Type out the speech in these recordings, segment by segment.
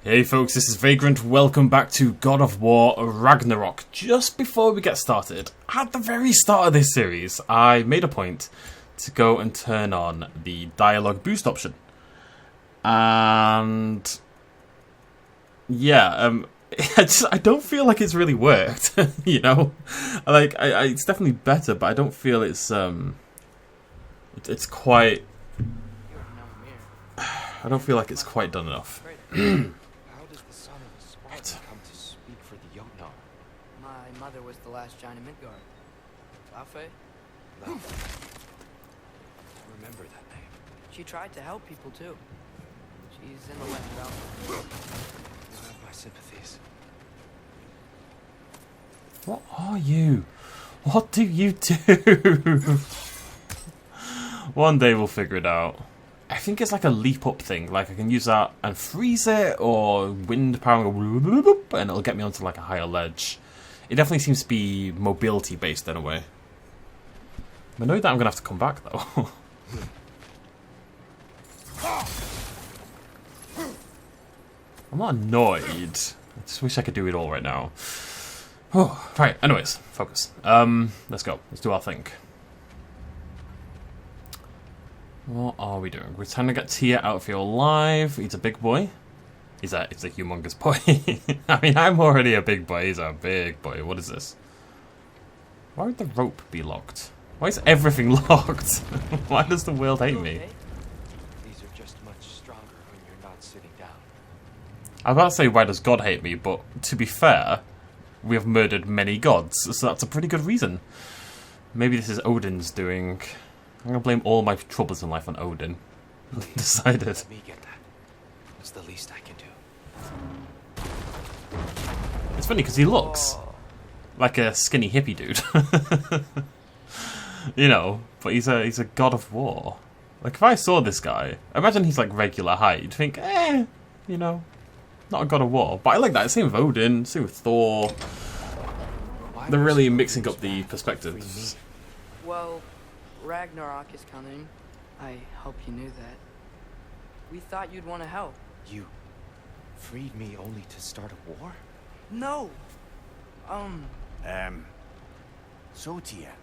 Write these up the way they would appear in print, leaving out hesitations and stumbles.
Hey folks, this is Vagrant. Welcome back to God of War Ragnarok. Just before we get started, at the very start of this series, I made a point to go and turn on the dialogue boost option. And yeah, I don't feel like it's really worked. You know, like it's definitely better, but I don't feel it's quite. I don't feel like it's quite done enough. My mother was the last giant in Midgard. Laufey? No. I remember that name. She tried to help people too. She's in the left realm. You have my sympathies. What are you? What do you do? One day we'll figure it out. I think it's like a leap up thing. Like I can use that and freeze it, or wind power and it'll get me onto like a higher ledge. It definitely seems to be mobility based in a way. I'm annoyed that I'm gonna have to come back though. I'm not annoyed. I just wish I could do it all right now. Oh, right. Anyways, focus. Let's go. Let's do our thing. What are we doing? We're trying to get Tyr out of here alive. He's a big boy. He's a humongous boy. I mean, I'm already a big boy. He's a big boy. What is this? Why would the rope be locked? Why is everything locked? Why does the world hate me? These are just much stronger when you're not sitting down. I was about to say, why does God hate me? But to be fair, we have murdered many gods, so that's a pretty good reason. Maybe this is Odin's doing. I'm gonna blame all my troubles in life on Odin. Decided. Let me get that. It's the least I can do. It's funny because he looks like a skinny hippie dude. You know, but he's a god of war. Like if I saw this guy, imagine he's like regular height, you'd think, you know, not a god of war. But I like that. Same with Odin, same with Thor. They're really mixing up the perspectives. Well, Ragnarok is coming. I hope you knew that. We thought you'd want to help. You freed me only to start a war? No! So Tyr,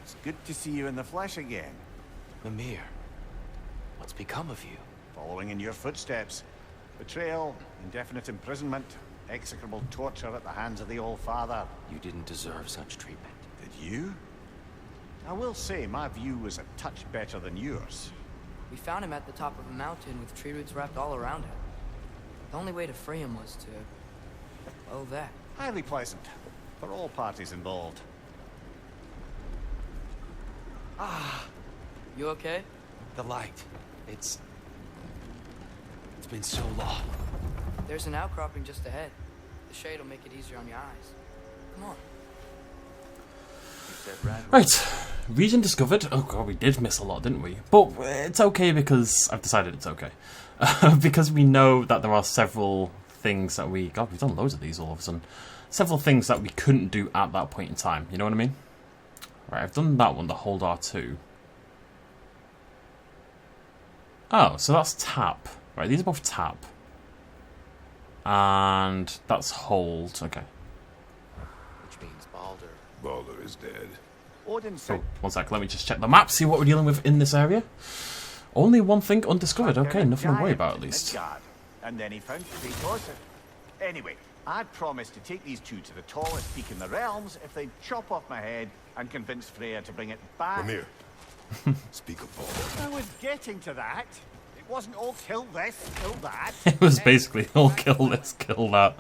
it's good to see you in the flesh again. Mimir, what's become of you? Following in your footsteps. Betrayal, indefinite imprisonment, execrable torture at the hands of the Old Father. You didn't deserve such treatment. Did you? I will say, my view was a touch better than yours. We found him at the top of a mountain with tree roots wrapped all around him. The only way to free him was to... oh, that. Highly pleasant, for all parties involved. You okay? The light. It's been so long. There's an outcropping just ahead. The shade will make it easier on your eyes. Come on. Right, region discovered. Oh god, we did miss a lot, didn't we? But it's okay because I've decided it's okay. Because we know that there are several things that we... God, we've done loads of these all of a sudden. Several things that we couldn't do at that point in time. You know what I mean? Right, I've done that one, the hold R2. Oh, so that's tap. Right, these are both tap. And that's hold. Okay. Which means Baldur. Baldur is dead. Odin said... Oh, one sec, let me just check the map, see what we're dealing with in this area. Only one thing undiscovered. Okay, nothing to worry about at least. Midgard, and then he found Kratos. Anyway, I'd promised to take these two to the tallest peak in the realms if they'd chop off my head and convince Freya to bring it back. Mimir, speak of Baldur. I was getting to that. It wasn't all kill this, kill that. It was basically all kill this, kill that.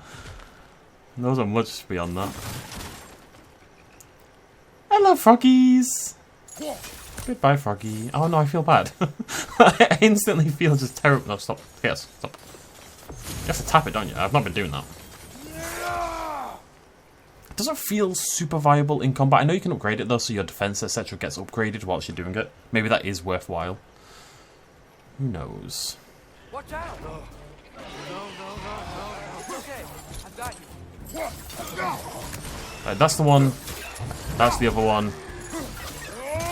Those are much beyond that. Hello, froggies! Goodbye, froggy. Oh no, I feel bad. I instantly feel just terrible. No, stop. Yes, stop. You have to tap it, don't you? I've not been doing that. It doesn't feel super viable in combat. I know you can upgrade it though, so your defense, etc. gets upgraded whilst you're doing it. Maybe that is worthwhile. Who knows? Watch out! No. It's okay. I've got you. Right, that's the one. That's the other one.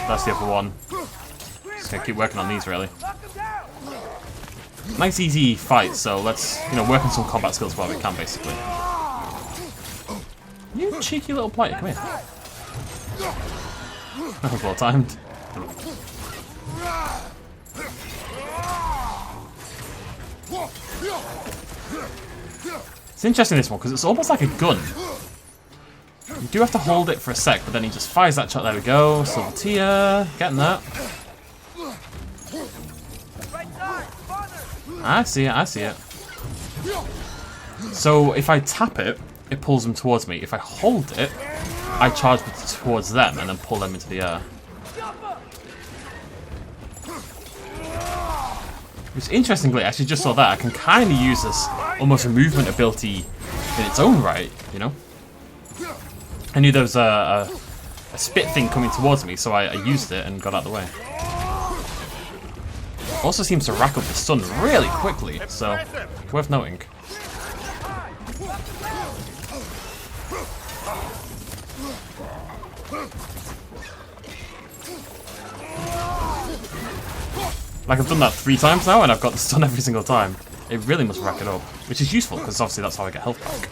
That's the other one. Just gonna keep working on these, really. Knock him down! nice easy fight, so let's, you know, work on some combat skills while we can, basically. You cheeky little blighter, come here. That was well timed. It's interesting, this one, because it's almost like a gun. You do have to hold it for a sec, but then he just fires that shot. There we go. Silver tier. Getting that. I see it, I see it. So if I tap it, it pulls them towards me. If I hold it, I charge towards them and then pull them into the air. Which, interestingly, I actually just saw that. I can kind of use this almost a movement ability in its own right, you know? I knew there was a spit thing coming towards me, so I used it and got out of the way. Also seems to rack up the stun really quickly, so worth noting. Like, I've done that 3 times now, and I've got the stun every single time. It really must rack it up, which is useful, because obviously that's how I get health back.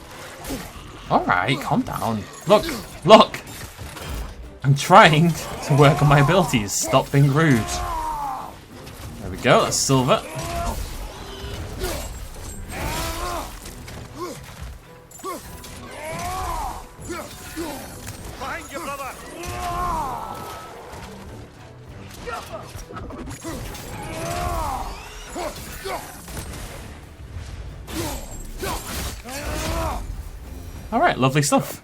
Alright, calm down. Look! Look! I'm trying to work on my abilities. Stop being rude. There we go, that's silver. Behind you, brother! Alright, lovely stuff.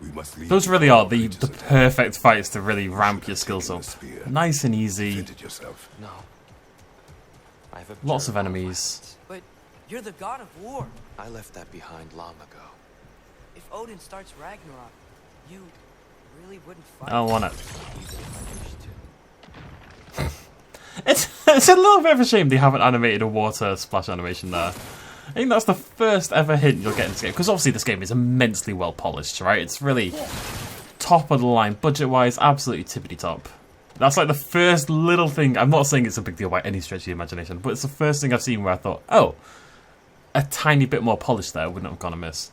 We must leave. Those really are the perfect fights to really ramp your skills up. Spear. Nice and easy. Defend it yourself. No. I've Lots of observed enemies. But you're the god of war. I left that behind long ago. If Odin starts Ragnarok, you really wouldn't fight. I don't want it. Even if I used to. It's a little bit of a shame they haven't animated a water splash animation there. I think that's the first ever hint you'll get in this game, because obviously this game is immensely well polished, right? It's really top of the line, budget-wise, absolutely tippity-top. That's like the first little thing. I'm not saying it's a big deal by any stretch of the imagination, but it's the first thing I've seen where I thought, oh, a tiny bit more polished there wouldn't have gone amiss.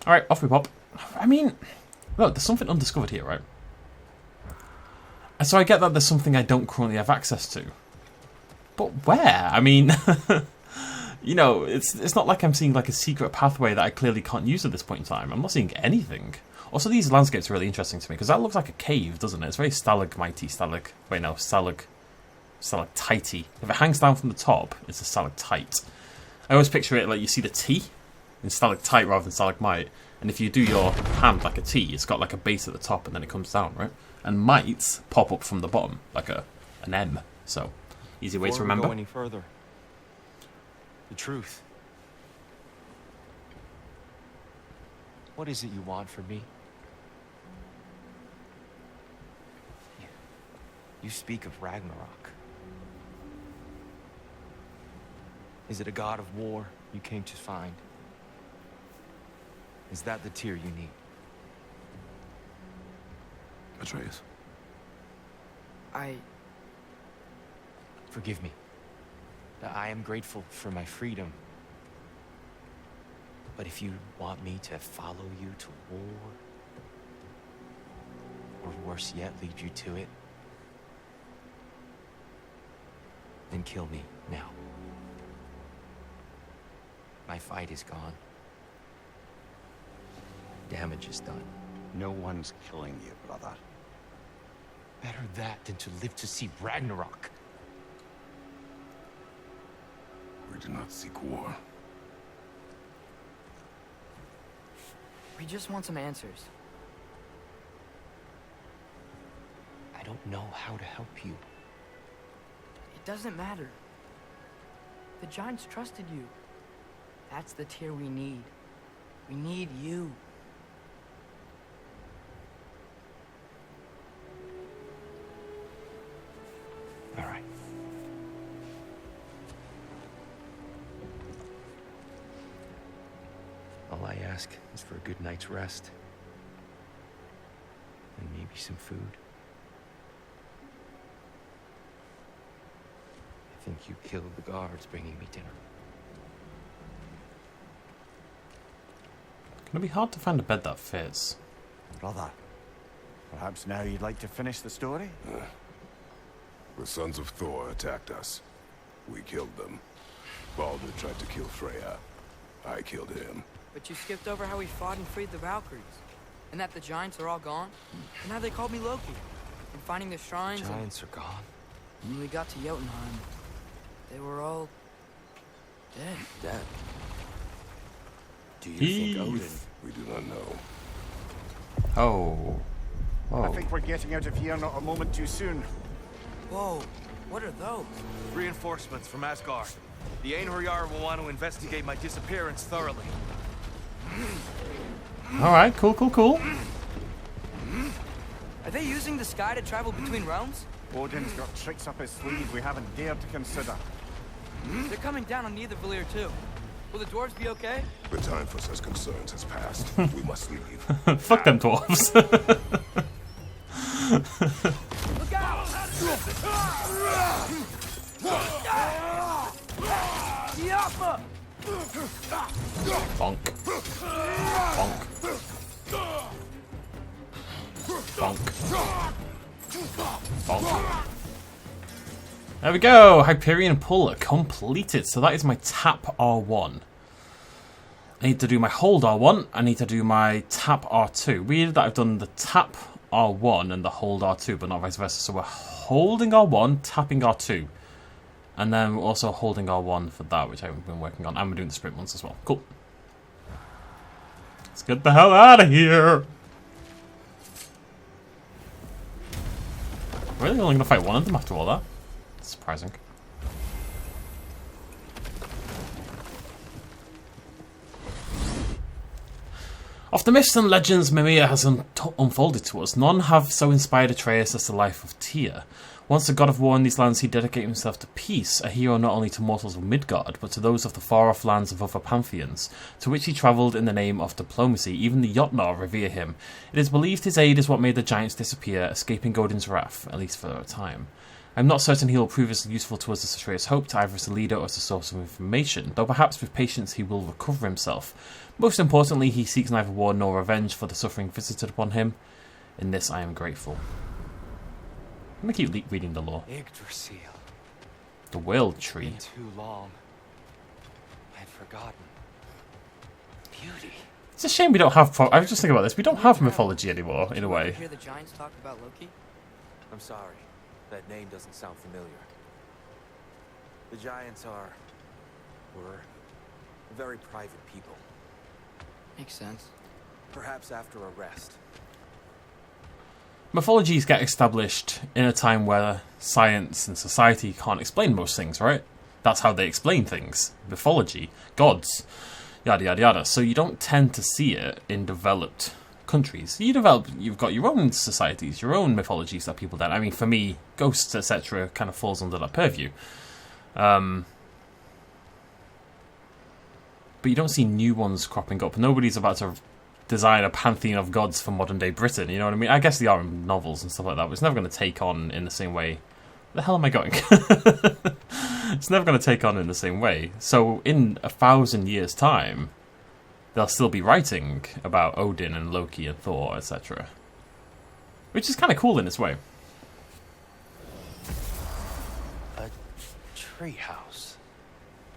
Alright, off we pop. I mean, look, there's something undiscovered here, right? And so I get that there's something I don't currently have access to. But where? I mean, you know, it's not like I'm seeing like a secret pathway that I clearly can't use at this point in time. I'm not seeing anything. Also, these landscapes are really interesting to me, because that looks like a cave, doesn't it? It's very stalagmitey, stalactitey. If it hangs down from the top, it's a stalactite. I always picture it like you see the T in stalactite rather than stalagmite. And if you do your hand like a T, it's got like a base at the top and then it comes down, right? And mites pop up from the bottom, like an M. So, easy way to Before we remember. go any further, the truth. What is it you want from me? You speak of Ragnarok. Is it a god of war you came to find? Is that the tear you need? Atreus. Forgive me. I am grateful for my freedom. But if you want me to follow you to war, or worse yet, lead you to it, then kill me now. My fight is gone. Damage is done. No one's killing you, brother. Better that than to live to see Ragnarok. We do not seek war. We just want some answers. I don't know how to help you. It doesn't matter. The giants trusted you. That's the tear we need. We need you. All right. All I ask is for a good night's rest. And maybe some food. If think you killed the guards bringing me dinner. Gonna be hard to find a bed that fits. Brother, perhaps now you'd like to finish the story? The sons of Thor attacked us. We killed them. Baldur tried to kill Freya. I killed him. But you skipped over how we fought and freed the Valkyries. And that the giants are all gone. And how they called me Loki. And finding the shrines. Giants are gone. And when we got to Jotunheim, they were all dead. Dead. Do you Eve. think Odin? We do not know. Oh. I Oh. think we're getting out of here not a moment too soon. Whoa, what are those? Reinforcements from Asgard. The Einherjar will want to investigate my disappearance thoroughly. Alright, cool, cool, cool. Are they using the sky to travel between realms? Odin's got tricks up his sleeve we haven't dared to consider. They're coming down on either Valir too. Will the dwarves be okay? The time for such concerns has passed. We must leave. Fuck them dwarves. Look out! Yappa! Bonk. Bonk. Bonk. Bonk. There we go! Hyperion Pull completed. So that is my tap R1. I need to do my hold R1. I need to do my tap R2. Weird that I've done the tap R1 and the hold R2, but not vice versa. So we're holding R1, tapping R2. And then we're also holding R1 for that, which I've been working on. And we're doing the sprint ones as well. Cool. Let's get the hell out of here! Really? Only gonna fight one of them after all that? That's surprising. Of the myths and legends Mimir has unfolded to us, none have so inspired Atreus as the life of Tyr. Once the god of war in these lands, he dedicated himself to peace, a hero not only to mortals of Midgard, but to those of the far-off lands of other pantheons, to which he travelled in the name of diplomacy. Even the Jotnar revere him. It is believed his aid is what made the giants disappear, escaping Odin's wrath, at least for a time. I'm not certain he will prove as useful to us as Atreus hoped, either as a leader or as a source of information, though perhaps with patience he will recover himself. Most importantly, he seeks neither war nor revenge for the suffering visited upon him. In this I am grateful. I'm going to keep reading the lore. Yggdrasil. The World Tree. Been too long. I'd forgotten. Beauty. It's a shame we don't have... I was just thinking about this. We don't have mythology anymore, in a way. Hear the giants talk about Loki? I'm sorry. That name doesn't sound familiar. The Giants were very private people. Makes sense. Perhaps after a rest. Mythologies get established in a time where science and society can't explain most things, right? That's how they explain things. Mythology, gods, yada yada yada. So you don't tend to see it in developed countries. You've got your own societies, your own mythologies that people don't. I mean, for me, ghosts, etc., kind of falls under that purview. But you don't see new ones cropping up. Nobody's about to design a pantheon of gods for modern day Britain, you know what I mean? I guess they are in novels and stuff like that, but it's never going to take on in the same way. Where the hell am I going? It's never going to take on in the same way. So in 1,000 years' time, they'll still be writing about Odin and Loki and Thor, etc. Which is kind of cool in its way. A treehouse.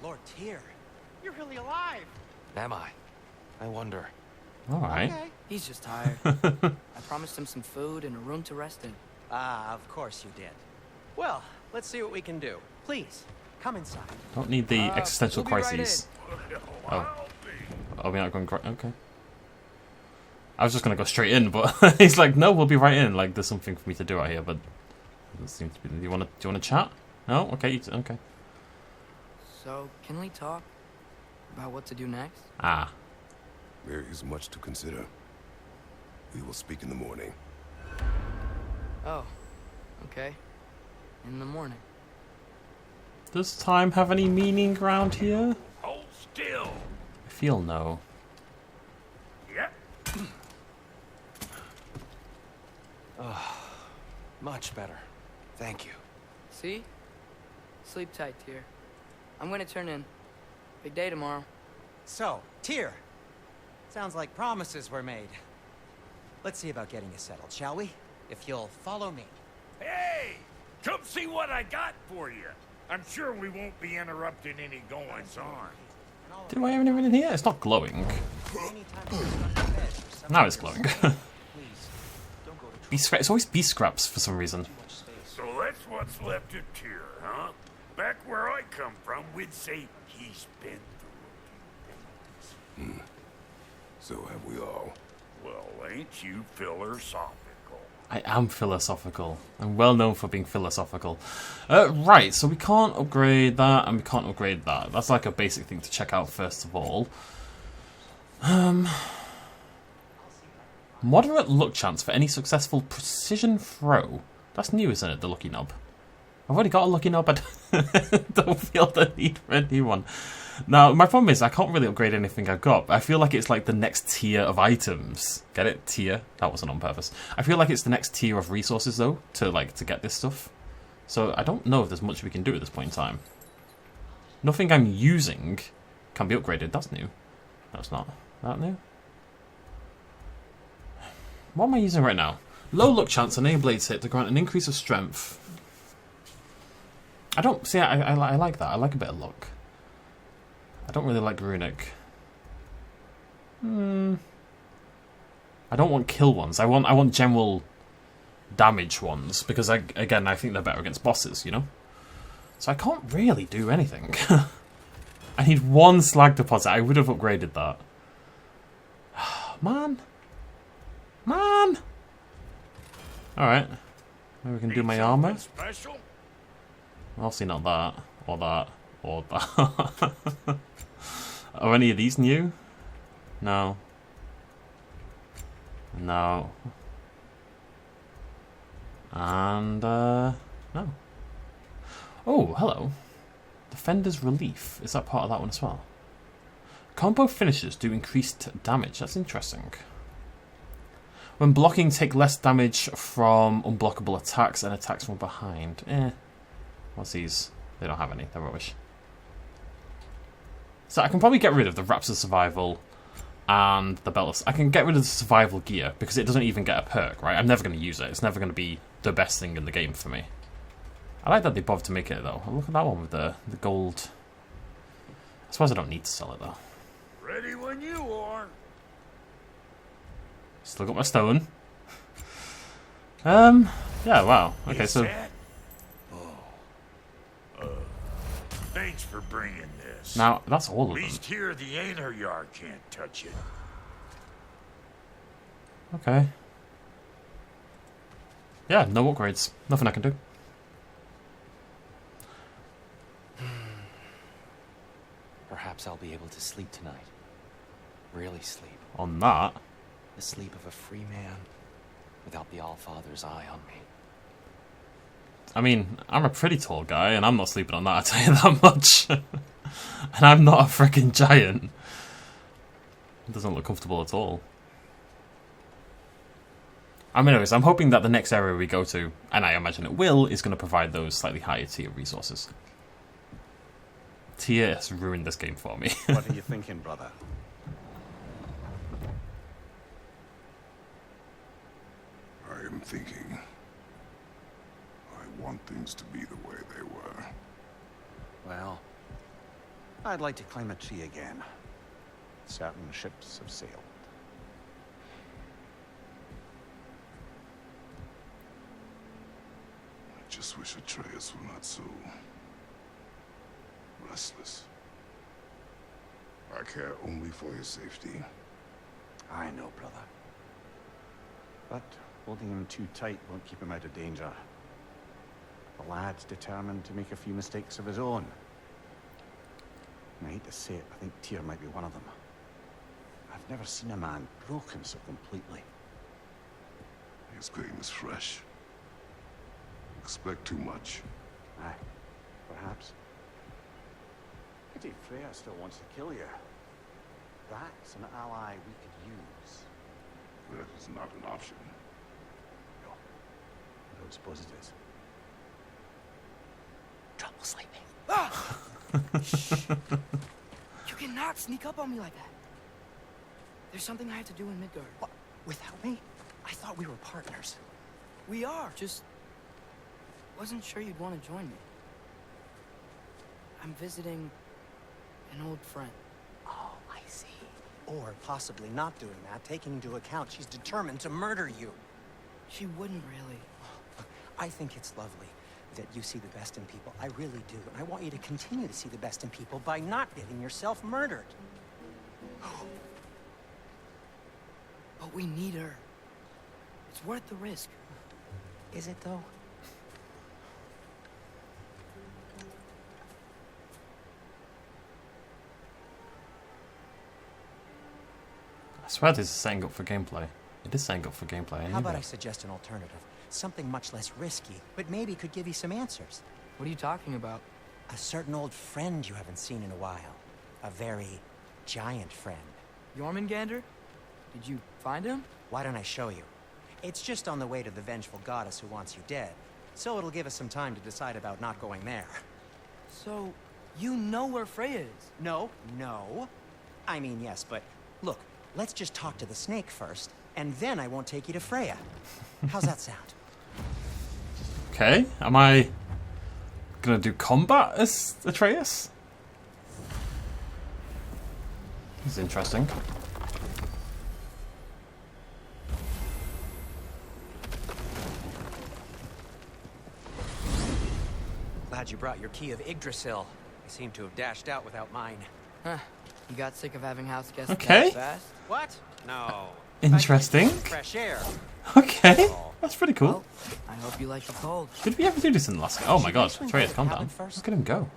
Lord Tyr, you're really alive. Am I? I wonder. Alright. Okay. He's just tired. I promised him some food and a room to rest in. Ah, of course you did. Well, let's see what we can do. Please, come inside. Don't need the existential we'll be right crises. Oh, we're not going... Okay. I was just going to go straight in, but he's like, no, we'll be right in. Like, there's something for me to do out here, but... It seems to be, do you want to chat? No? Okay, okay. So, can we talk about what to do next? Ah. There is much to consider. We will speak in the morning. Oh, okay. In the morning. Does time have any meaning around here? Hold still. I feel no. Yep. Oh, much better. Thank you. See? Sleep tight, Tyr. I'm gonna turn in. Big day tomorrow. So, Tyr. Sounds like promises were made. Let's see about getting you settled, shall we? If you'll follow me. Hey! Come see what I got for you. I'm sure we won't be interrupting any goings-on. Do I have anything in here? It's not glowing. Now it's glowing. It's always beast scraps for some reason. So that's what's left of Tyr, huh? Back where I come from, we'd say he's been through a few things. So have we all. Well, ain't you philosophical? I am philosophical. I'm well known for being philosophical. Right, so we can't upgrade that, and we can't upgrade that. That's like a basic thing to check out first of all. Moderate luck chance for any successful precision throw. That's new, isn't it, the lucky knob? I've already got a lucky knob, I don't feel the need for a new one. Now, my problem is I can't really upgrade anything I've got. I feel like it's like the next tier of items. Get it? Tier? That wasn't on purpose. I feel like it's the next tier of resources, though, to get this stuff. So I don't know if there's much we can do at this point in time. Nothing I'm using can be upgraded. That's new. That's not that new. What am I using right now? Low luck chance on any blades hit to grant an increase of strength. I don't... See, I like that. I like a bit of luck. I don't really like runic. I don't want kill ones. I want general damage ones because again I think they're better against bosses, you know. So I can't really do anything. I need one slag deposit. I would have upgraded that. Man. All right. Maybe we can do my armor. Special? Obviously not that or that or that. Are any of these new? No. No. And, no. Oh, hello. Defender's Relief. Is that part of that one as well? Combo finishes do increased damage. That's interesting. When blocking, take less damage from unblockable attacks and attacks from behind. What's these? They don't have any. They're rubbish. So I can probably get rid of the Wraps of Survival and the Belt of... I can get rid of the Survival Gear because it doesn't even get a perk, right? I'm never going to use it. It's never going to be the best thing in the game for me. I like that they bothered to make it, though. Look at that one with the gold. I suppose I don't need to sell it, though. Ready when you are. Still got my stone. Yeah, wow. Okay, so... Thanks for bringing this. Now, that's all of At them. least here the Einherjar can't touch it. Okay. Yeah, no upgrades. Nothing I can do. Perhaps I'll be able to sleep tonight. Really sleep. On that... The sleep of a free man without the Allfather's eye on me. I mean, I'm a pretty tall guy, and I'm not sleeping on that, I'll tell you that much. And I'm not a freaking giant. It doesn't look comfortable at all. Anyways, I'm hoping that the next area we go to, and I imagine it will, is going to provide those slightly higher tier resources. Tier has ruined this game for me. What are you thinking, brother? I am thinking. I want things to be the way they were. Well, I'd like to climb a tree again. Certain ships have sailed. I just wish Atreus were not so... restless. I care only for his safety. I know, brother. But holding him too tight won't keep him out of danger. The lad's determined to make a few mistakes of his own. And I hate to say it, I think Tyr might be one of them. I've never seen a man broken so completely. His game is fresh. Expect too much. Aye, perhaps. Pity Freya still wants to kill you. That's an ally we could use. That is not an option. No, I don't suppose it is. Trouble sleeping. Ah! You cannot sneak up on me like that. There's something I have to do in Midgard. What? Without me? I thought we were partners. We are. Just wasn't sure you'd want to join me. I'm visiting an old friend. Oh, I see. Or possibly not doing that, taking into account she's determined to murder you. She wouldn't really. I think it's lovely that you see the best in people. I really do. And I want you to continue to see the best in people by not getting yourself murdered. But we need her. It's worth the risk. Is it, though? I swear this is setting up for gameplay. It is setting up for gameplay. How about I suggest an alternative? Something much less risky, but maybe could give you some answers. What are you talking about? A certain old friend you haven't seen in a while. A very giant friend. Jormungandr? Did you find him? Why don't I show you? It's just on the way to the vengeful goddess who wants you dead. So it'll give us some time to decide about not going there. So, you know where Freya is? No. I mean, yes, but look, let's just talk to the snake first, and then I won't take you to Freya. How's that sound? Okay, am I gonna do combat as Atreus? This is interesting. Glad you brought your key of Yggdrasil. I seem to have dashed out without mine. Huh. You got sick of having house guests Okay. that fast? What? No. Interesting. Fresh air. Okay, that's pretty cool. Well, I hope you like the cold. Did we ever do this in the last game? Oh my god, Should we Atreus, go calm to the down. cabin first? Look at him go.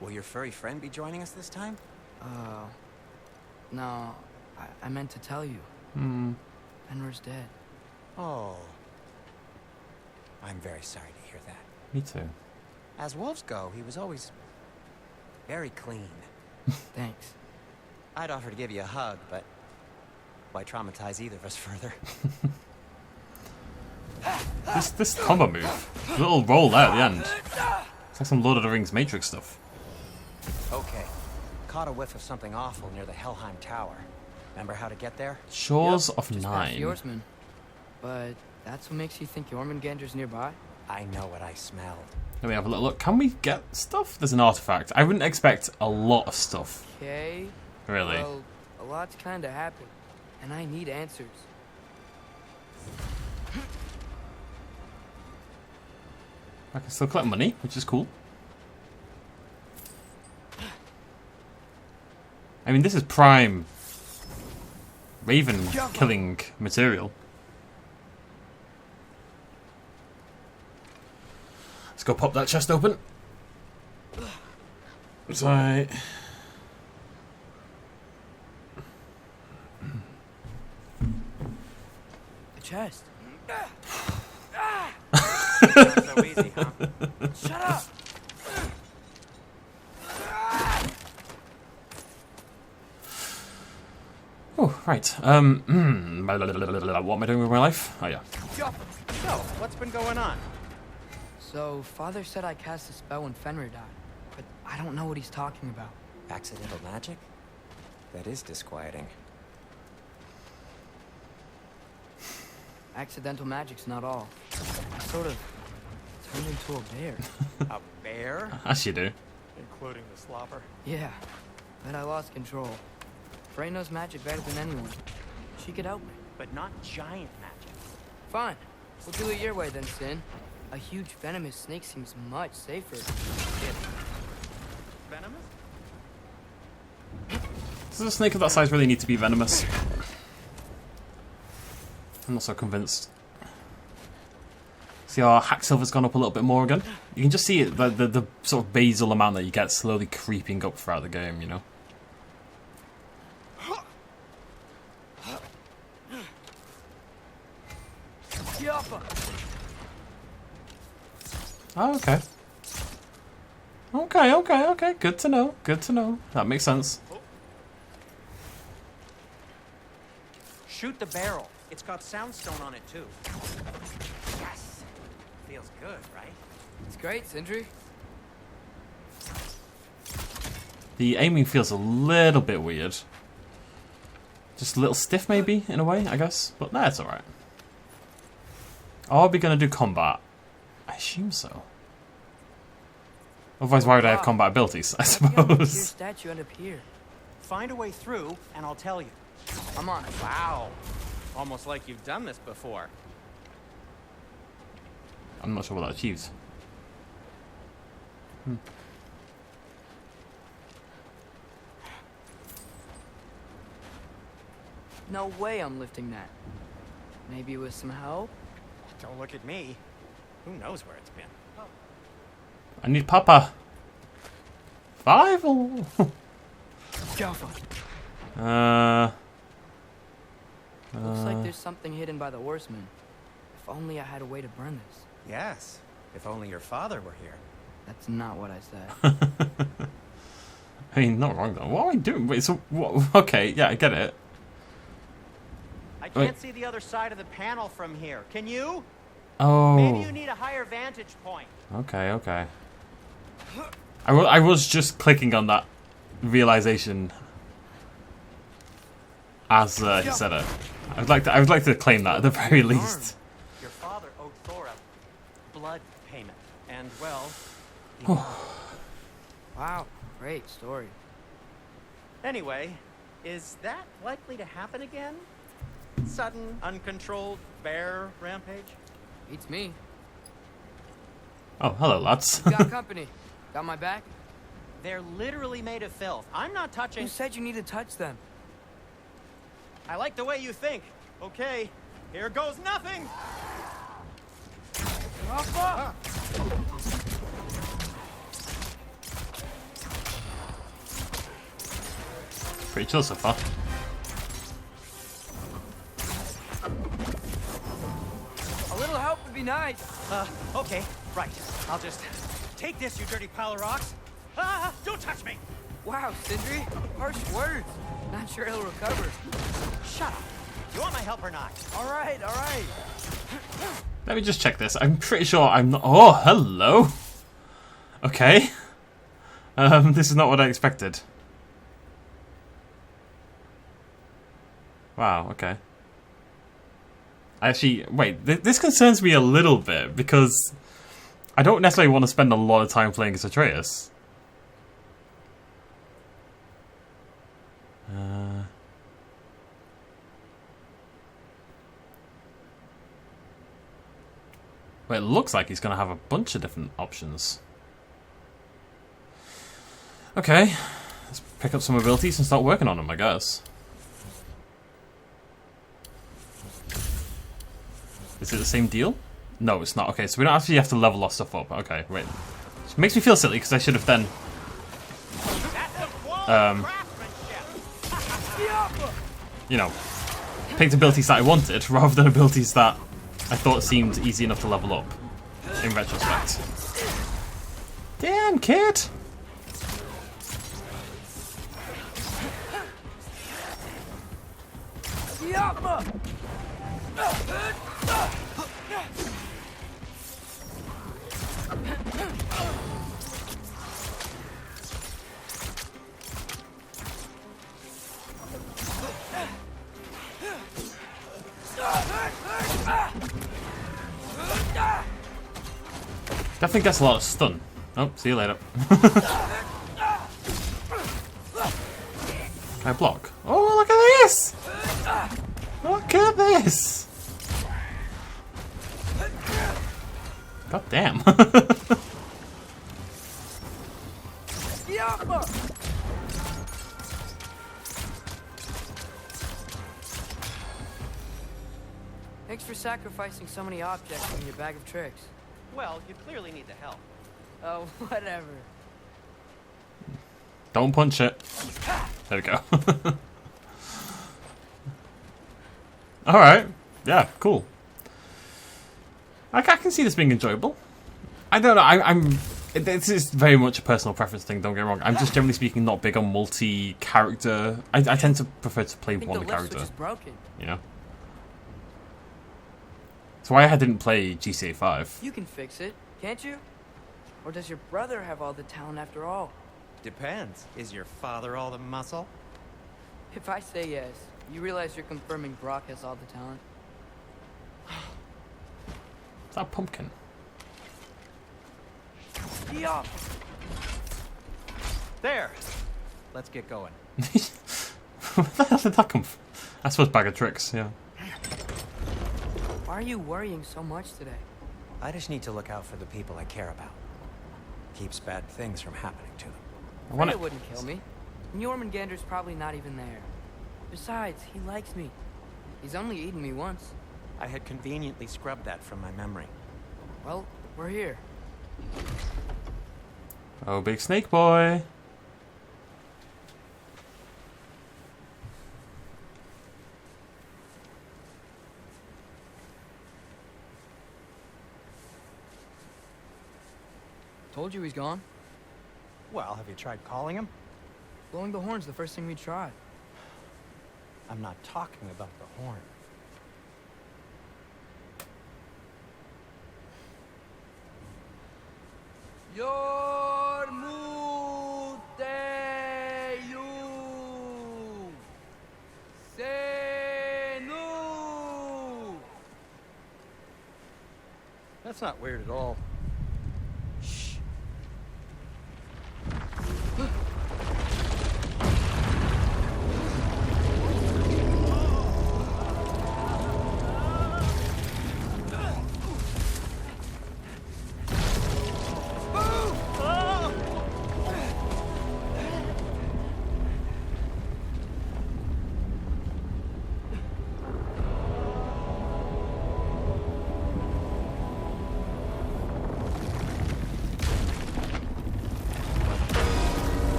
Will your furry friend be joining us this time? No. I meant to tell you. Fenrir's dead. Oh. I'm very sorry to hear that. Me too. As wolves go, he was always very clean. Thanks. I'd offer to give you a hug, but why traumatize either of us further? This combo move, a little roll there at the end. It's like some Lord of the Rings Matrix stuff. Okay. Caught a whiff of something awful near the Helheim Tower. Remember how to get there? Shores of Just past Nine. Fjordsman. But that's what makes you think Jormungandr's nearby? I know what I smelled. Let me have a little look. Can we get stuff? There's an artifact. I wouldn't expect a lot of stuff. Okay. Really. Well, a lot's kinda happened. And I need answers. I can still collect money, which is cool. I mean, this is prime raven killing material. Let's go pop that chest open. Right. The chest. Not so easy, huh? Shut up! Oh, right. What am I doing with my life? Oh, yeah. So, what's been going on? So, Father said I cast a spell when Fenrir died. But I don't know what he's talking about. Accidental magic? That is disquieting. Accidental magic's not all. I sort of turned into a bear. A bear? As you do. Including the slopper. Yeah, but I lost control. Frey knows magic better than anyone. She could help me. But not giant magic. Fine. We'll do it your way then, Sin. A huge venomous snake seems much safer. Venomous? Does a snake of that size really need to be venomous? I'm not so convinced. See, our hack silver's gone up a little bit more again. You can just see it, the sort of basal amount that you get slowly creeping up throughout the game, you know? Oh, okay. Okay. Good to know. Good to know. That makes sense. Shoot the barrel. It's got soundstone on it, too. Yes! Feels good, right? It's great, Sindri. The aiming feels a little bit weird. Just a little stiff, maybe, in a way, I guess. But nah, it's alright. Are we going to do combat? I assume so. Otherwise, why would I have combat abilities, I suppose? Statue end up here. Find a way through, and I'll tell you. Come on. Wow. Almost like you've done this before. I'm not sure what that achieves. No way I'm lifting that. Maybe with some help? Don't look at me. Who knows where it's been? I need Papa. 5 or... Looks like there's something hidden by the horsemen. If only I had a way to burn this. Yes. If only your father were here. That's not what I said. I mean, not wrong though. What are we doing? Wait, so what? Okay, yeah, I get it. I can't see the other side of the panel from here. Can you? Oh. Maybe you need a higher vantage point. Okay, okay. I was just clicking on that realization as you said it. I would like to claim that at the very least. Your father owed Thor a blood payment, and well. Wow, great story. Anyway, is that likely to happen again? Sudden, uncontrolled bear rampage? Beats me. Oh, hello, lads. Got company. Got my back? They're literally made of filth. I'm not touching. Who said you need to touch them? I like the way you think. Okay, here goes nothing. Pretty chill so far. A little help would be nice. Okay, right. I'll just take this, you dirty pile of rocks. Don't touch me. Wow, Sindri. Harsh words. Not sure he'll recover. Shut up. You want my help or not? All right, all right. Let me just check this. I'm pretty sure I'm not... Oh, hello. Okay. This is not what I expected. Wow, okay. Actually, wait, this concerns me a little bit, because I don't necessarily want to spend a lot of time playing as Atreus. Well, it looks like he's going to have a bunch of different options. Okay, let's pick up some abilities and start working on them, I guess. Is it the same deal? No, it's not. Okay, so we don't actually have to level our stuff up. Okay, wait. It makes me feel silly because I should have then... you know, picked abilities that I wanted rather than abilities that I thought seemed easy enough to level up in retrospect. Damn, kid! Definitely gets a lot of stun. Oh, see you later. Can I block? Oh, look at this! Look at this! God damn. Thanks for sacrificing so many objects in your bag of tricks. Well, you clearly need the help. Oh, whatever. Don't punch it. There we go. Alright. Yeah, cool. I can see this being enjoyable. I don't know, this is very much a personal preference thing, don't get me wrong. I'm just generally speaking not big on multi-character. I tend to prefer to play one character. Is broken. You know? That's why I didn't play GTA 5. You can fix it, can't you? Or does your brother have all the talent after all? Depends. Is your father all the muscle? If I say yes, you realize you're confirming Brock has all the talent? Is that a pumpkin? Yeah. There! Let's get going. Where the hell did that come from? I suppose bag of tricks, yeah. Why are you worrying so much today? I just need to look out for the people I care about. Keeps bad things from happening to them. I wanna... Freya wouldn't kill me. And Jormungandr's probably not even there. Besides, he likes me. He's only eaten me once. I had conveniently scrubbed that from my memory. Well, we're here. Oh, big snake boy. Told you he's gone. Well, have you tried calling him? Blowing the horn's the first thing we tried. I'm not talking about the horn. That's not weird at all. Shh.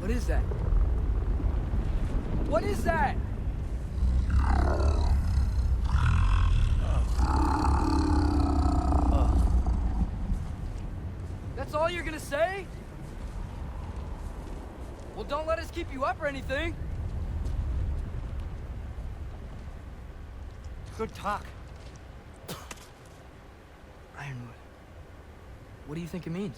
What is that? What is that? That's all you're gonna say? Well, don't let us keep you up or anything. Good talk. Ironwood. What do you think it means?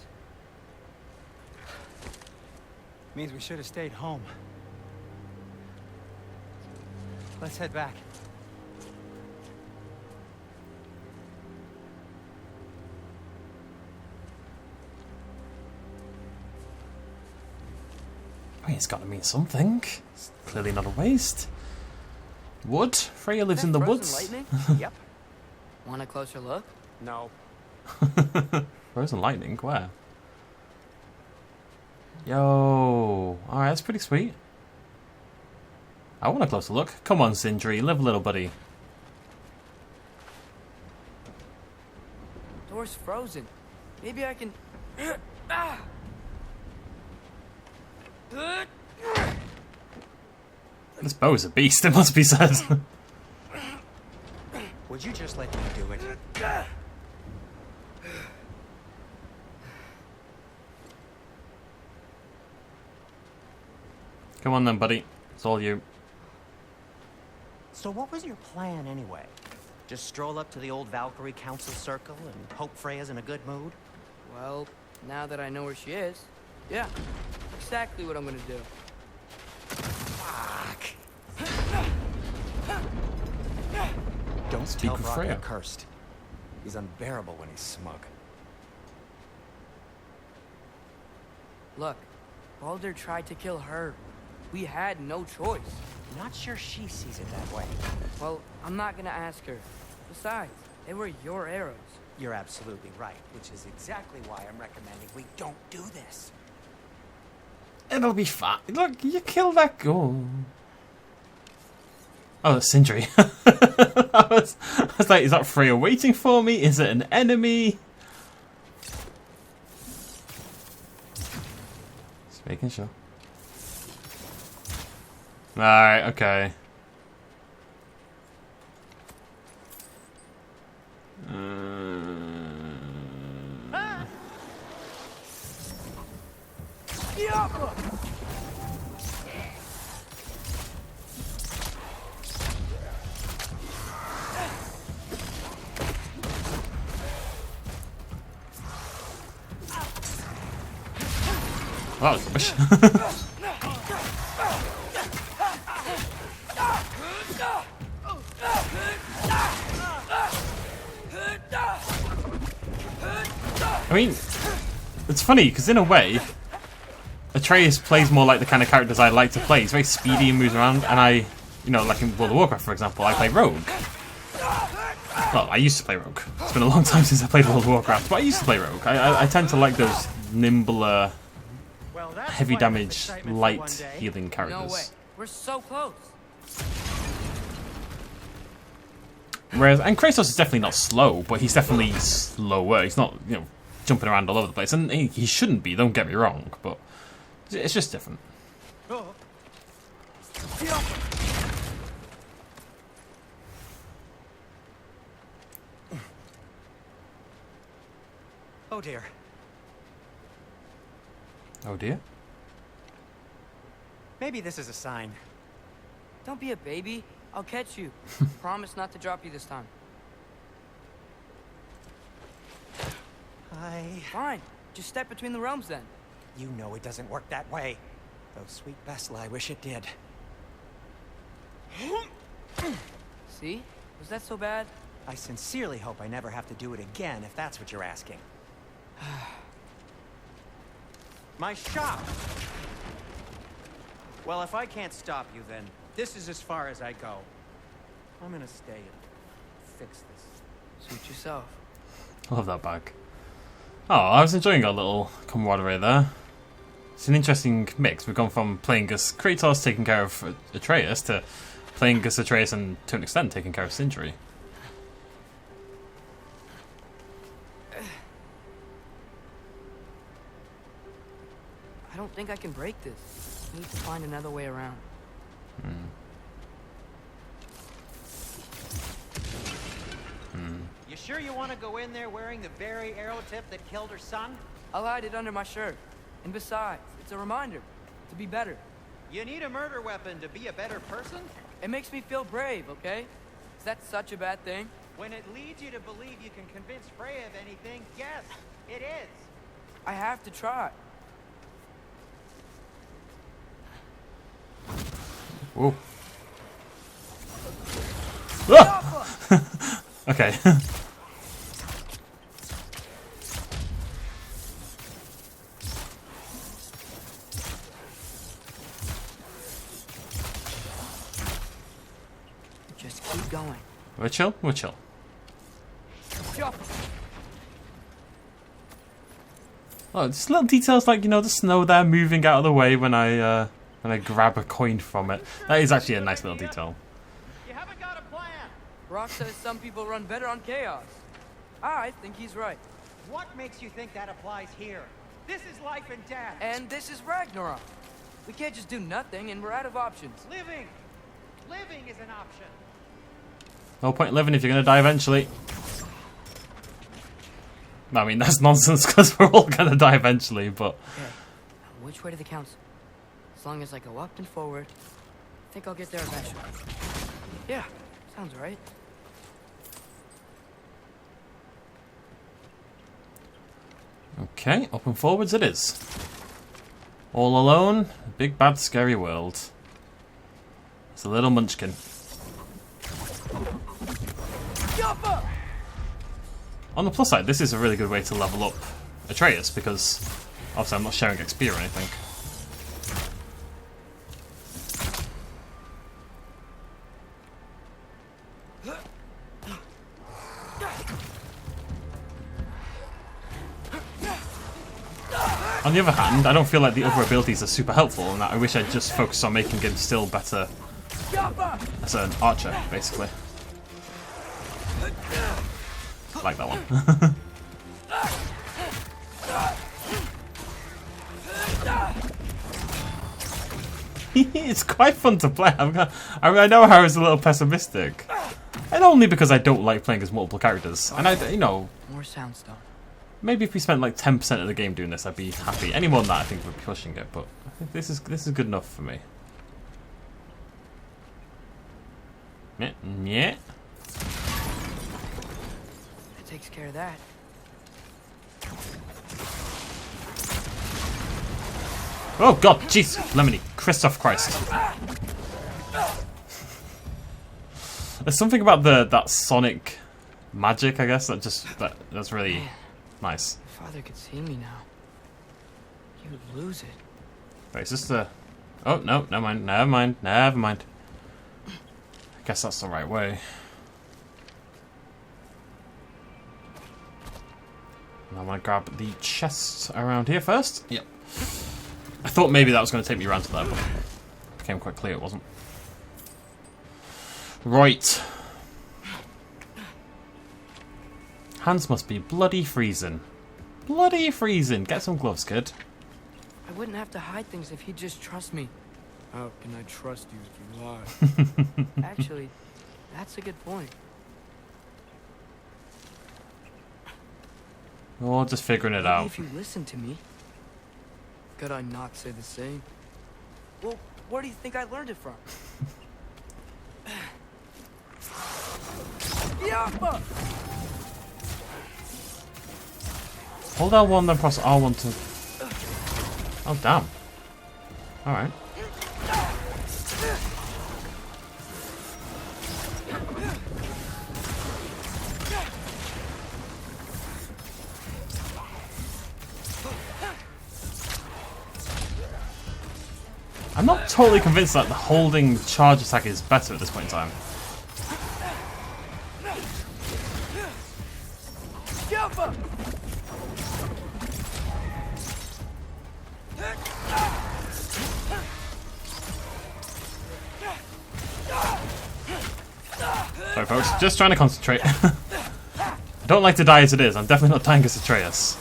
Means we should have stayed home. Let's head back. I mean, it's got to mean something. It's clearly not a waste. Wood? Freya lives in the woods. Lightning? Yep. Want a closer look? No. Frozen lightning? Where? Yo. Alright, that's pretty sweet. I want a closer look. Come on, Sindri. Live, little buddy. Door's frozen. Maybe I can... ah! This bow is a beast, it must be said. Would you just let me do it? Come on then, buddy. It's all you. So what was your plan anyway? Just stroll up to the old Valkyrie Council Circle and hope Freya's in a good mood? Well, now that I know where she is, yeah, exactly what I'm gonna do. Fuck. Don't Speak tell with Brock Freya. you're cursed. He's unbearable when he's smug. Look, Baldur tried to kill her. We had no choice. Not sure she sees it that way. Well, I'm not gonna ask her. Besides, they were your arrows. You're absolutely right, which is exactly why I'm recommending we don't do this. It'll be fine. Look, you kill that goal. Oh, that's Sindri. I was like, is that Freya waiting for me? Is it an enemy? Just making sure. Alright, okay. That was rubbish. I mean, it's funny because in a way, Atreus plays more like the kind of characters I like to play. He's very speedy and moves around, and I, you know, like in World of Warcraft, for example, I play Rogue. Well, I used to play Rogue. It's been a long time since I played World of Warcraft, but I used to play Rogue. I tend to like those nimbler, heavy damage, light healing characters. No way. We're so close. Whereas, and Kratos is definitely not slow, but he's definitely slower. He's not, you know, jumping around all over the place, and he shouldn't be. Don't get me wrong, but it's just different. Oh dear. Oh dear. Maybe this is a sign. Don't be a baby. I'll catch you. Promise not to drop you this time. Fine. Just step between the realms then. You know it doesn't work that way. Though sweet Bessel, I wish it did. See? Was that so bad? I sincerely hope I never have to do it again, if that's what you're asking. My shop! Well, if I can't stop you, then this is as far as I go. I'm gonna stay and fix this. Suit yourself. I love that bag. Oh, I was enjoying our little camaraderie there. It's an interesting mix. We've gone from playing as Kratos taking care of Atreus to playing as Atreus and, to an extent, taking care of Sindri. I don't think I can break this. I need to find another way around. You sure you want to go in there wearing the very arrow tip that killed her son? I'll hide it under my shirt. And besides, it's a reminder to be better. You need a murder weapon to be a better person? It makes me feel brave, okay? Is that such a bad thing? When it leads you to believe you can convince Freya of anything, yes, it is. I have to try. Whoa. Ah! Okay. Just keep going. We're chill. We're chill. Oh, just little details like, you know, the snow there moving out of the way when I grab a coin from it. That is actually a nice little detail. You haven't got a plan. Rock says some people run better on chaos. I think he's right. What makes you think that applies here? This is life and death. And this is Ragnarok. We can't just do nothing, and we're out of options. Living is an option. No point living if you're going to die eventually. I mean, that's nonsense because we're all going to die eventually, but... Okay, which way to the council? As long as I go up and forward, I think I'll get there eventually. Yeah, sounds right. Okay, up and forwards it is. All alone, big bad scary world. It's a little munchkin. On the plus side, this is a really good way to level up Atreus, because obviously I'm not sharing XP or anything. On the other hand, I don't feel like the other abilities are super helpful, and I wish I'd just focused on making him still better as an archer, basically. Like that one. It's quite fun to play. I know I was a little pessimistic, and only because I don't like playing as multiple characters. And you know, More soundstone. maybe if we spent like 10% of the game doing this, I'd be happy. Any more than that, I think we're pushing it. But I think this is good enough for me. Yeah. That takes care of that. Oh god, jeez, Lemony, Christoph Christ. There's something about that sonic magic, I guess, that's really nice. If Father could see me now, he would lose it. Wait, is this the... Oh, no, never mind. I guess that's the right way. And I want to grab the chest around here first. Yep. I thought maybe that was going to take me around to there, but it became quite clear it wasn't. Right. Hands must be bloody freezing. Bloody freezing. Get some gloves, kid. I wouldn't have to hide things if he'd just trust me. How can I trust you if you lie? Actually, that's a good point. Oh, just figuring it Maybe out. if you listen to me. Could I not say the same? Well, where do you think I learned it from? Yappa! Hold L1 then press R1 to... Oh, damn. Alright. I'm not totally convinced that the holding charge attack is better at this point in time. Sorry folks, just trying to concentrate. I don't like to die as it is, I'm definitely not dying as Atreus.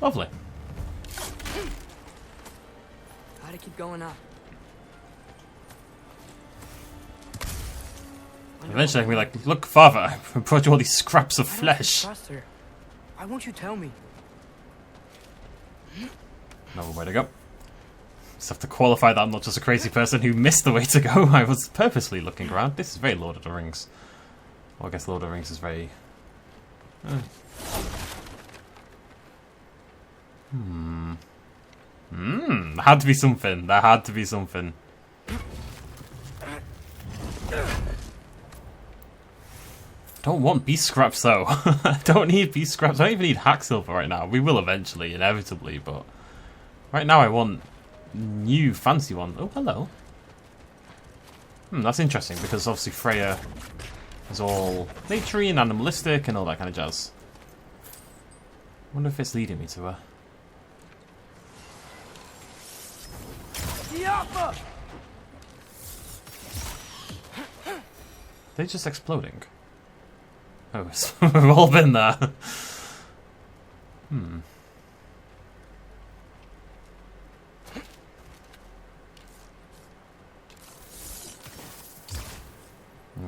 Lovely. Gotta keep going up. Eventually I can be like, look father, I brought you all these scraps of I don't flesh. trust her. Why won't you tell me? Another way to go. Just have to qualify that I'm not just a crazy person who missed the way to go. I was purposely looking around. This is very Lord of the Rings. Well, I guess Lord of the Rings is very... There had to be something. There had to be something. I don't want beast scraps though. I don't need beast scraps. I don't even need hack silver right now. We will eventually, inevitably, but right now I want new fancy one. Oh, hello. That's interesting because obviously Freya is all naturey and animalistic and all that kind of jazz. I wonder if it's leading me to her. They're just exploding. Oh, we've all been there.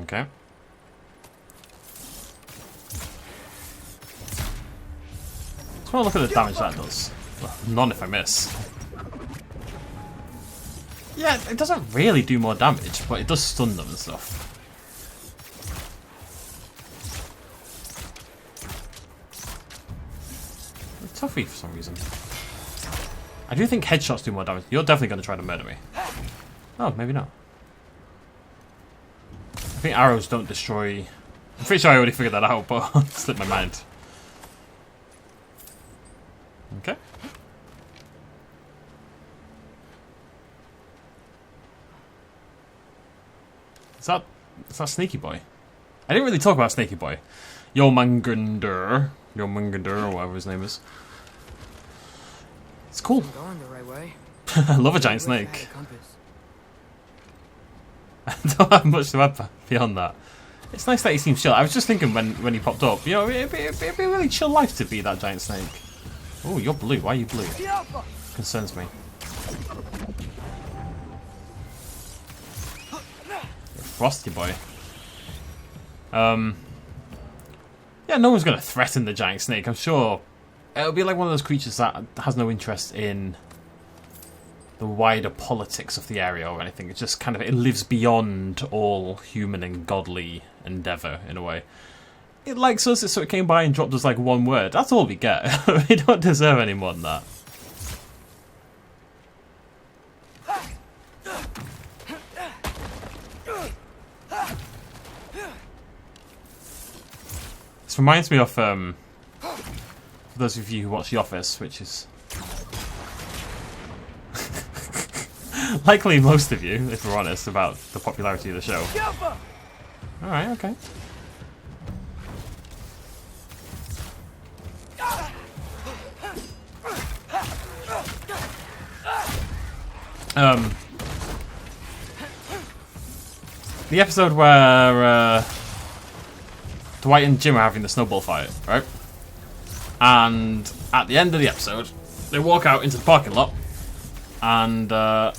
Okay. Just want to look at the damage that does. Well, none if I miss. Yeah, it doesn't really do more damage, but it does stun them and stuff. Toughy for some reason. I do think headshots do more damage. You're definitely going to try to murder me. Oh, maybe not. I think arrows don't destroy... I'm pretty sure I already figured that out, but it slipped my mind. Okay. Is that Sneaky Boy? I didn't really talk about Sneaky Boy. Jormungandr, or whatever his name is. It's cool. Going the right way. I love a giant snake. I don't have much to add beyond that. It's nice that he seems chill. I was just thinking when he popped up, you know, it'd be a really chill life to be that giant snake. Oh, you're blue. Why are you blue? Concerns me. You're a frosty boy. Yeah, no one's going to threaten the giant snake. I'm sure it'll be like one of those creatures that has no interest in the wider politics of the area or anything. It's just kind of, it lives beyond all human and godly endeavour in a way. It likes us, so it came by and dropped us like one word. That's all we get. We don't deserve any more than that. This reminds me of, for those of you who watch The Office, which is likely most of you, if we're honest, about the popularity of the show. Alright, okay. The episode where Dwight and Jim are having the snowball fight, right? And at the end of the episode, they walk out into the parking lot, and come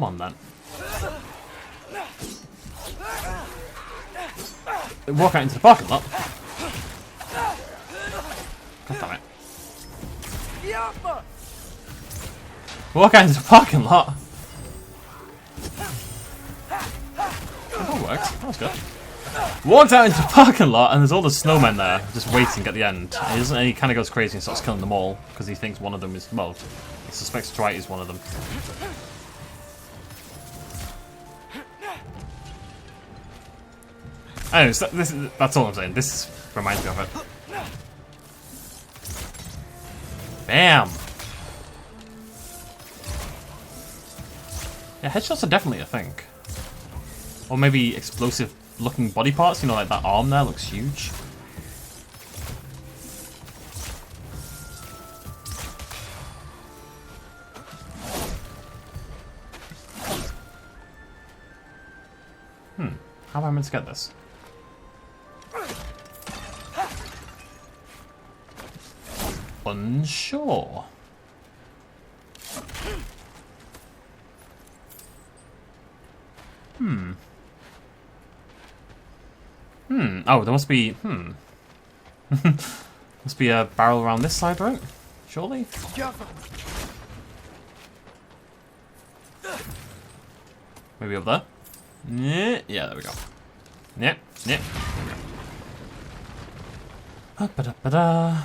on then. They walk out into the parking lot. God damn it. Walk out into the parking lot. That worked. That was good. Walked out into the parking lot, and there's all the snowmen there, just waiting at the end. And he kind of goes crazy and starts killing them all because he thinks one of them is, well, he suspects Dwight is one of them. Anyways, that's all I'm saying. This reminds me of it. Bam! Yeah, headshots are definitely a thing. Or maybe explosive looking body parts, you know, like that arm there looks huge. How am I meant to get this? Unsure. Oh, there must be, must be a barrel around this side, right? Surely? Maybe up there? Yeah, there we go. Yep. Ba-da-ba-da.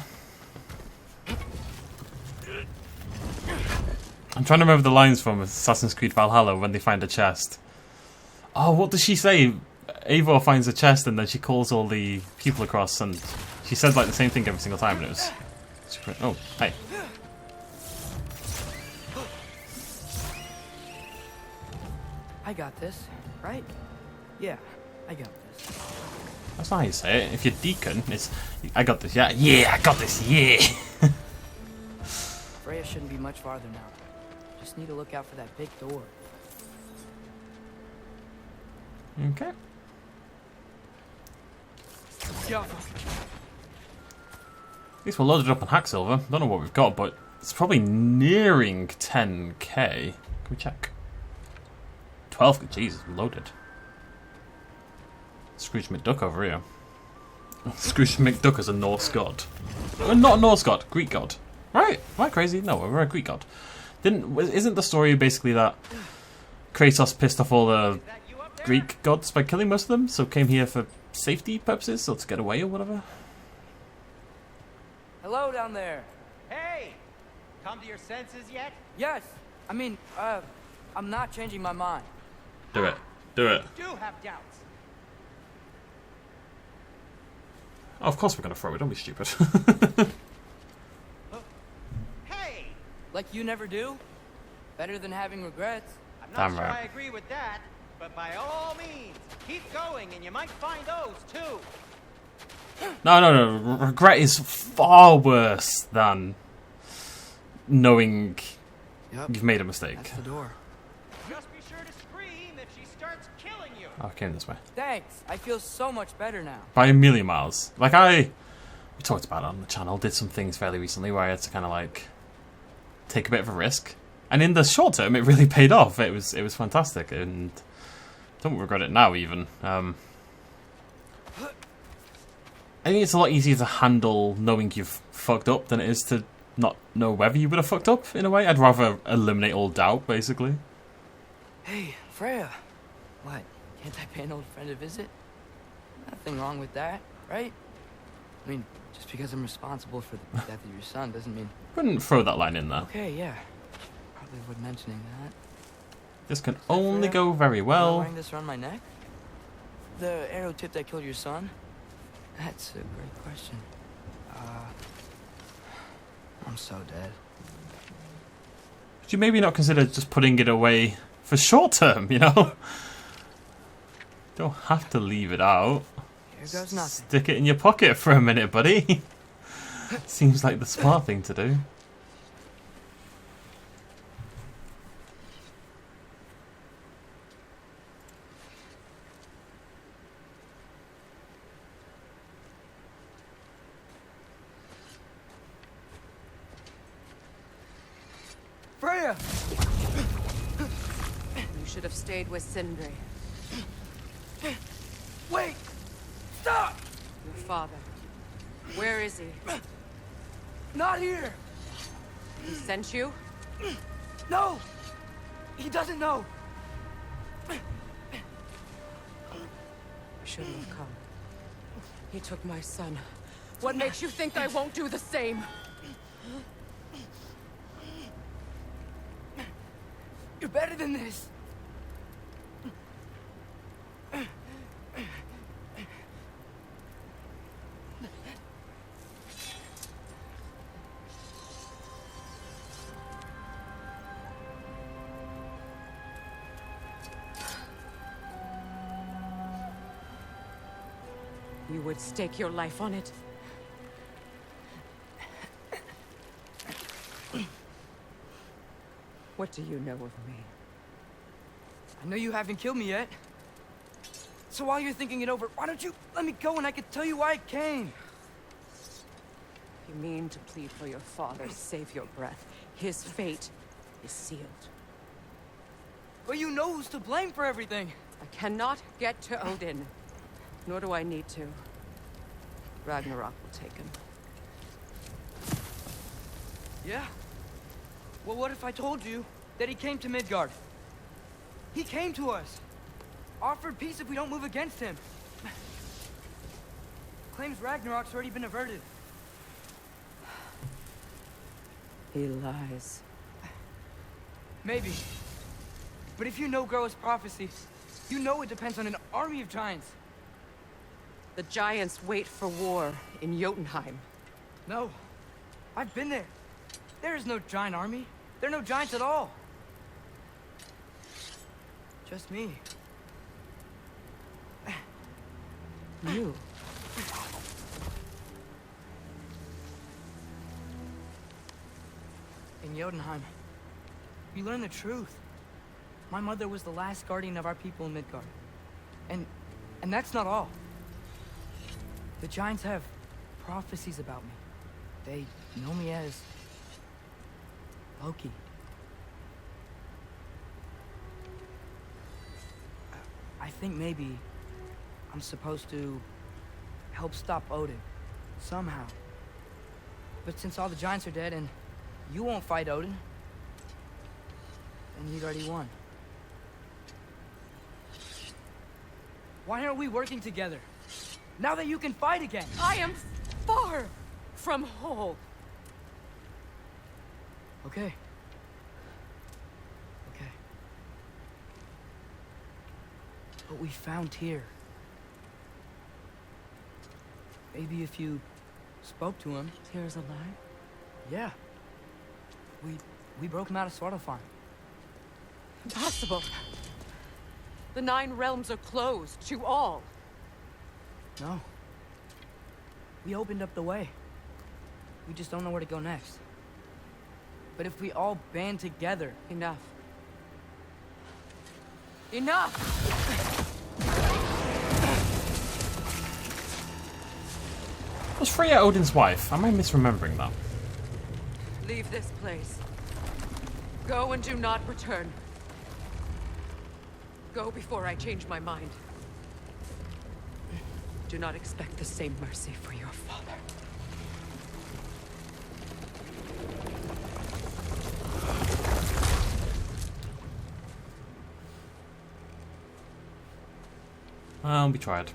I'm trying to remember the lines from Assassin's Creed Valhalla when they find a chest. Oh, what does she say? Eivor finds a chest and then she calls all the people across, and she said like the same thing every single time, and it was... Oh, hey. I got this, right? Yeah, I got this. That's not how you say it. If you're Deacon, it's... I got this, yeah. Yeah, I got this, yeah! Freya shouldn't be much farther now. Just need to look out for that big door. Okay. At least we're loaded up on Hacksilver. Don't know what we've got, but it's probably nearing 10k. Can we check? 12. Jesus, loaded. Scrooge McDuck over here. Scrooge McDuck is a Norse god. We're not a Norse god, Greek god. Right? Am I crazy? No, we're a Greek god. Isn't the story basically that Kratos pissed off all the Greek gods by killing most of them, so came here for safety purposes, or to get away or whatever? Hello down there. Hey! Come to your senses yet? Yes. I mean, I'm not changing my mind. Do it. Do it. You do have doubts. Oh, of course we're gonna throw it. Don't be stupid. Hey! Like you never do? Better than having regrets. I'm not Damn sure right. I agree with that, but by all means, keep going and you might find those too. No. Regret is far worse than knowing you've made a mistake. That's the door. Just be sure to scream if she starts killing you. Oh, I came this way. Thanks. I feel so much better now. By a million miles. Like, we talked about it on the channel, did some things fairly recently where I had to kind of, like, take a bit of a risk. And in the short term, it really paid off. It was fantastic, and don't regret it now, even. I think it's a lot easier to handle knowing you've fucked up than it is to not know whether you would have fucked up, in a way. I'd rather eliminate all doubt, basically. Hey, Freya. What? Can't I pay an old friend a visit? Nothing wrong with that, right? I mean, just because I'm responsible for the death of your son doesn't mean... Wouldn't throw that line in there. Okay, yeah. Probably would mentioning that. This can only Freya? go very Am I well. wearing this around my neck? The arrow tip that killed your son? That's a great question. I'm so dead. Could you maybe not consider just putting it away for short term, you know? Don't have to leave it out. Here goes nothing. Stick it in your pocket for a minute, buddy. Seems like the smart thing to do. Freya! You should have stayed with Sindri. Wait! Stop! Your father. Where is he? Not here! He sent you? No! He doesn't know! You shouldn't have come. He took my son. What makes you think I won't do the same? You're better than this! You would stake your life on it. What do you know of me? I know you haven't killed me yet. So while you're thinking it over, why don't you let me go and I can tell you why I came? You mean to plead for your father, save your breath. His fate is sealed. But you know who's to blame for everything. I cannot get to Odin. Nor do I need to. Ragnarok will take him. Yeah? Well, what if I told you that he came to Midgard? He came to us. Offered peace if we don't move against him. Claims Ragnarok's already been averted. He lies. Maybe. But if you know Groa's prophecy, you know it depends on an army of giants. The giants wait for war in Jotunheim. No. I've been there. There is no giant army. There are no giants at all. Just me. You. In Jotunheim, you learn the truth. My mother was the last guardian of our people in Midgard. And that's not all. The giants have prophecies about me. They know me as Loki. I think maybe I'm supposed to help stop Odin, somehow. But since all the giants are dead and you won't fight Odin, then he'd already won. Why aren't we working together? Now that you can fight again! I am far, from whole. Okay. Okay. But we found Tyr. Maybe if you spoke to him. Tyr's alive? Yeah. We broke him out of Svartalfheim. Impossible. The 9 realms are closed to all. No. We opened up the way. We just don't know where to go next. But if we all band together... Enough. Enough! Was Freya Odin's wife? Am I misremembering that? Leave this place. Go and do not return. Go before I change my mind. Do not expect the same mercy for your father. Well, we tried.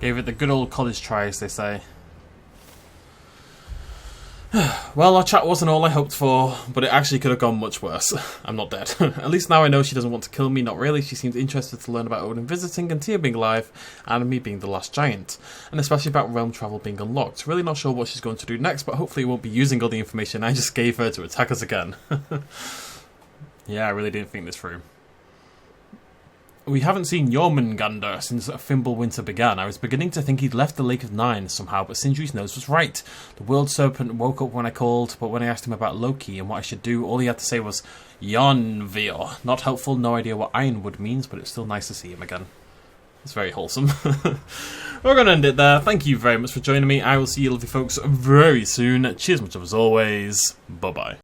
Gave it the good old college try, as they say. Well, our chat wasn't all I hoped for, but it actually could have gone much worse. I'm not dead. At least now I know she doesn't want to kill me, not really. She seems interested to learn about Odin visiting and Tyr being alive, and me being the last giant. And especially about realm travel being unlocked. Really not sure what she's going to do next, but hopefully it won't be using all the information I just gave her to attack us again. Yeah, I really didn't think this through. We haven't seen Jormungandr since Fimbulwinter began. I was beginning to think he'd left the Lake of Nine somehow, but Sindri's nose was right. The World Serpent woke up when I called, but when I asked him about Loki and what I should do, all he had to say was Jonvir. Not helpful, no idea what Ironwood means, but it's still nice to see him again. It's very wholesome. We're going to end it there. Thank you very much for joining me. I will see you lovely folks very soon. Cheers much as always. Bye-bye.